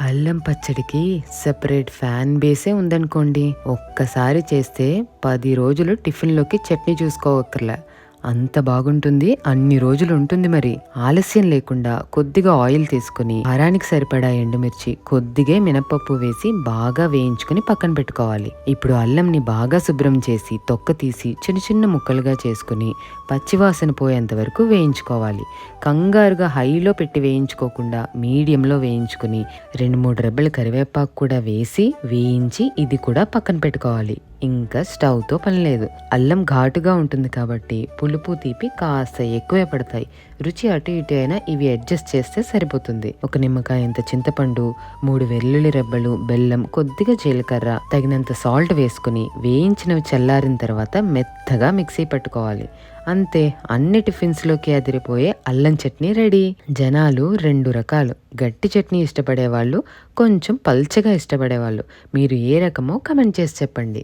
అల్లం పచ్చడికి separate fan బేసే ఉందనుకోండి. ఒక్కసారి చేస్తే 10 రోజులు టిఫిన్లోకి చట్నీ చూసుకోవక్కర్లే, అంత బాగుంటుంది. అన్ని రోజులు ఉంటుంది. మరి ఆలస్యం లేకుండా కొద్దిగా ఆయిల్ తీసుకుని కారానికి సరిపడా ఎండుమిర్చి, కొద్దిగా మినపప్పు వేసి బాగా వేయించుకుని పక్కన పెట్టుకోవాలి. ఇప్పుడు అల్లంని బాగా శుభ్రం చేసి తొక్క తీసి చిన్న చిన్న ముక్కలుగా చేసుకుని పచ్చివాసన పోయేంత వరకు వేయించుకోవాలి. కంగారుగా హైలో పెట్టి వేయించుకోకుండా మీడియంలో వేయించుకుని 2-3 రెబ్బలు కరివేపాకు కూడా వేసి వేయించి ఇది కూడా పక్కన పెట్టుకోవాలి. ఇంకా స్టవ్తో పని లేదు. అల్లం ఘాటుగా ఉంటుంది కాబట్టి పులుపు తీపి కాస్త ఎక్కువే పడతాయి. రుచి అటు ఇటు అయినా ఇవి అడ్జస్ట్ చేస్తే సరిపోతుంది. ఒక నిమ్మకాయ ఇంత చింతపండు, 3 వెల్లుల్లి రెబ్బలు, బెల్లం, కొద్దిగా జీలకర్ర, తగినంత సాల్ట్ వేసుకుని వేయించినవి చల్లారిన తర్వాత మెత్తగా మిక్సీ పట్టుకోవాలి. అంతే, అన్ని టిఫిన్స్లోకి అదిరిపోయే అల్లం చట్నీ రెడీ. జనాలు 2 రకాలు, గట్టి చట్నీ ఇష్టపడేవాళ్ళు, కొంచెం పల్చగా ఇష్టపడేవాళ్ళు. మీరు ఏ రకమో కమెంట్ చేసి చెప్పండి.